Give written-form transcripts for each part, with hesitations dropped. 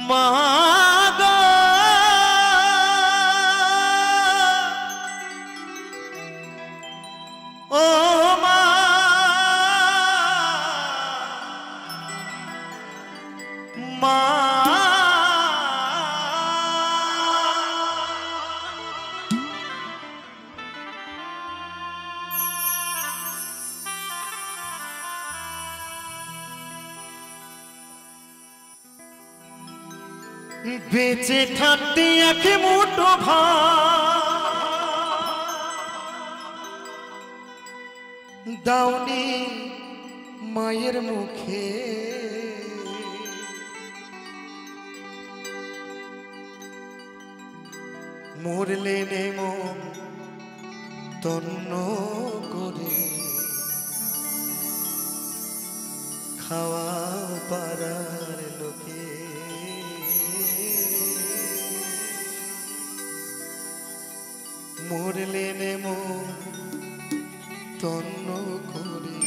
মাগো ও মা মা বেঁচে থাকতে এক মুঠো ভাত দাওনি মায়ের মুখে মরলে নেমন তন্ন করে খাওয়া পাড়ার লোকে মরলে নেমন তন্ন করে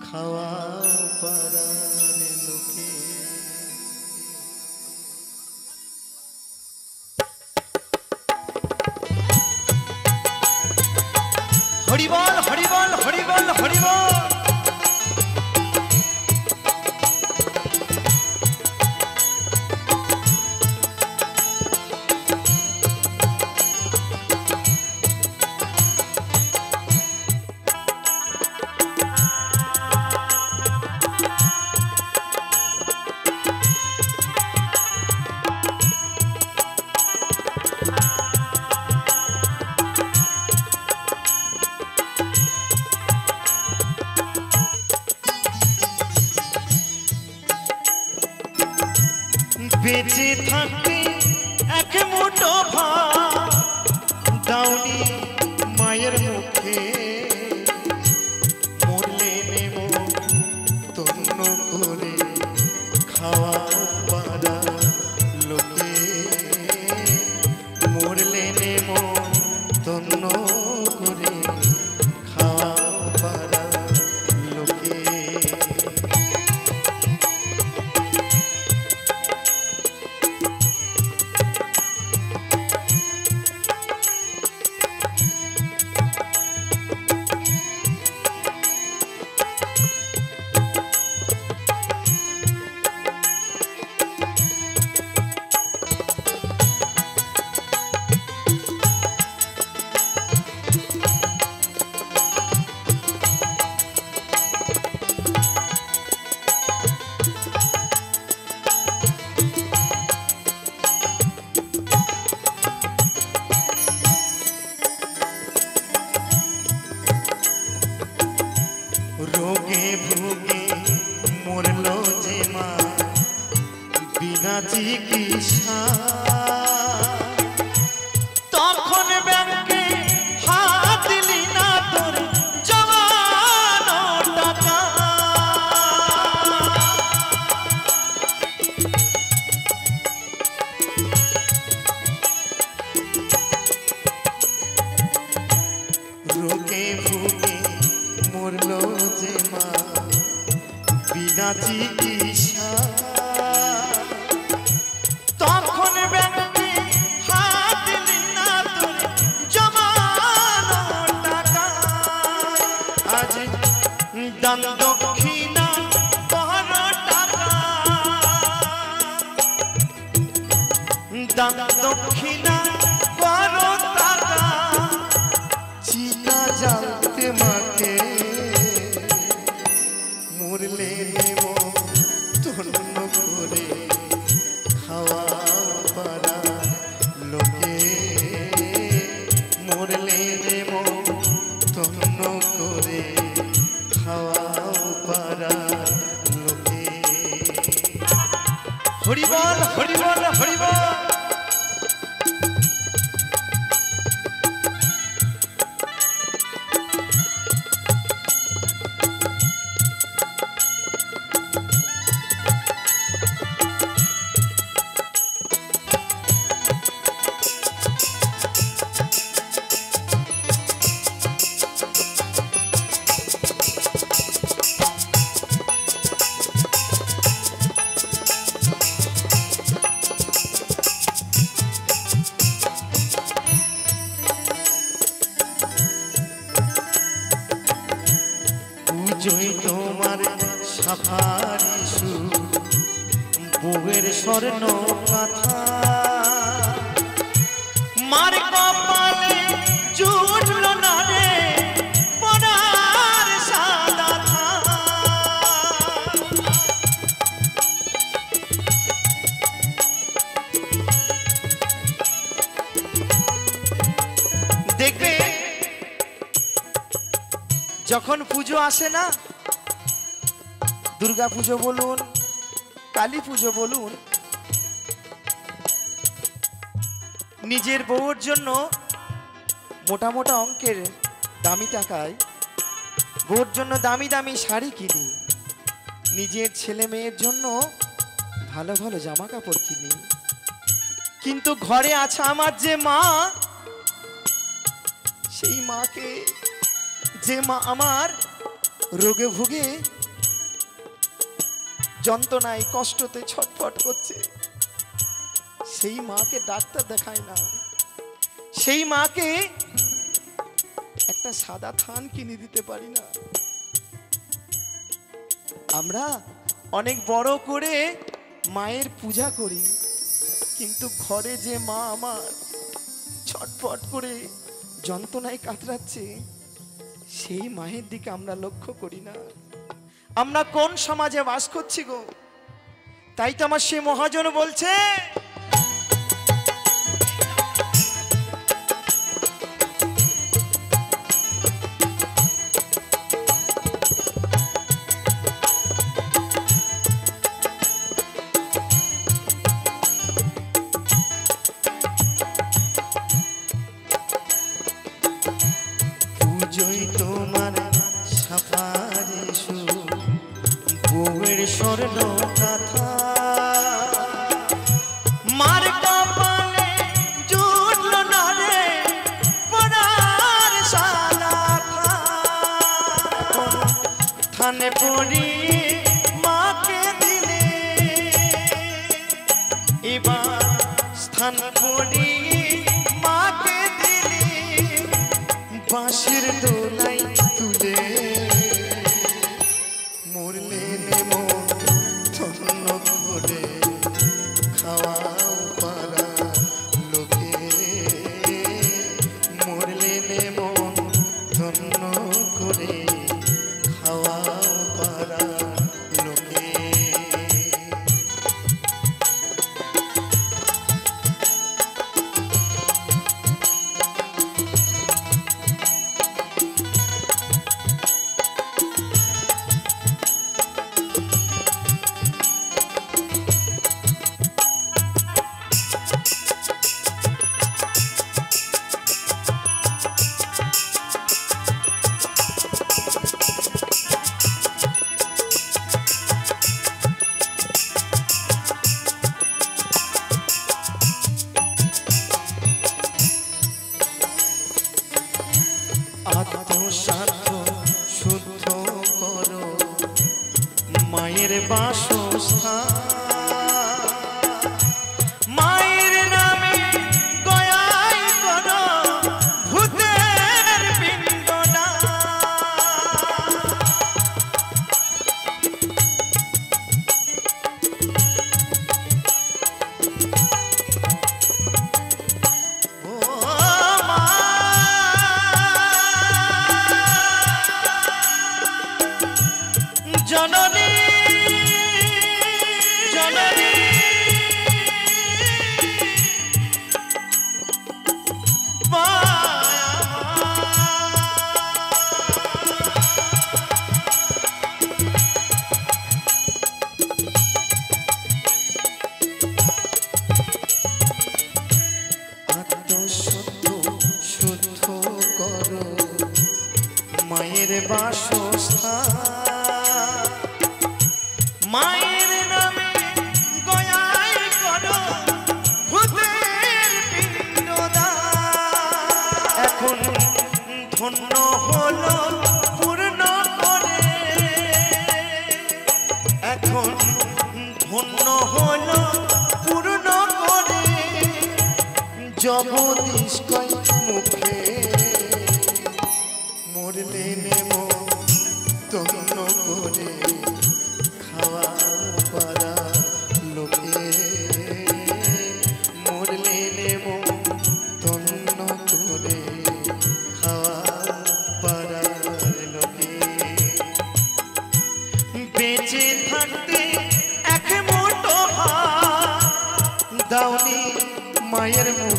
খাওয়া পাড়ার লোকে হরিবল হরিবল হরিবল হরিবল বেঁচে থাকতে এক মুঠো ভাত দাওনি মায়ের মুখে মরলে নেমন তন্ন করে খাওয়া পাড়া লোকে মরলে নেমন তন্ন করে খাওয়া পাড়া লোকে रोगे भोगे मरलो जे मा बिना चिकित्सा तखन बैंके हाथ दिली ना तोर जवानो टाका रोगे भोगे मरलो जे मा बिना चिकित्सा तखन बैंके हाथ दिली ना तोर जमानो टाका आज दान दक्षिणा बहर टाका दान दक्षिणा बहर टाका चिता जालते माके मरले नेमन तन्न करे खावा पाड़ा लोके मरले नेमन तन्न करे खावा पाड़ा लोके हरिबल हरिबल हरिबल বউয়ের স্বর্ণ কথা মার কপালে জুটল না রে পরার সাদা থান। দেখবে যখন পুজো আসে না, দুর্গা পুজো বলুন, কালী পুজো বলুন, নিজের বউর জন্য মোটা মোটা অঙ্কের দামি টাকায় বউর জন্য দামি দামি শাড়ি কিনি, নিজের ছেলে মেয়ের জন্য ভালো ভালো জামা কাপড় কিনি। কিন্তু ঘরে আছে আমার যে মা, সেই মাকে, যে মা আমার রোগে ভুগে যন্ত্রণায় কষ্টতে ছটফট করছে, সেই মাকে ডাক্তার দেখায় না, সেই মাকে একটা সাদা থান কিনে দিতে পারি না। আমরা অনেক বড় করে মায়ের পূজা করি, কিন্তু ঘরে যে মা আমার ছটফট করে যন্ত্রণায় কাতরাচ্ছে, সেই মায়ের দিকে আমরা লক্ষ্য করি না। আমরা কোন সমাজে বাস করছি গো? তাই তো আমার সে মহাজন বলছে, পুজোই তোমার সাফারি বউয়ের স্বর্ণ কথা মার কপালে জুটল না রে পরার সাদা থানে পড়ি মাকে দিলে, এবার স্থান পড়ি মাকে দিলে, বাঁশের দোলাই তুলে মরলে নেমো ধন্য করে খাওয়াও পারা লোকে, মরলে নেমো ধন্য করে খাওয়াও পারা লোকে। আত্মসাৎ শুদ্ধ করো মায়ের বাসস্থান, মায়ের নামে গয়াই করো ভূতের পিণ্ডদান। জননী জননী আত্মশুদ্ধ শুদ্ধ করো মায়ের বাসস্থান, মায়ের নামে গয়াই করো ভূতের পিণ্ডদান। এখন ধন্য হলো পূর্ণ করে, এখন ধন্য হলো পূর্ণ করে জগদীশ কয় মুখে, মরলে নেমো ধন্য করে খাওয়া পারা লোকে। দাওনি মায়ের মুখ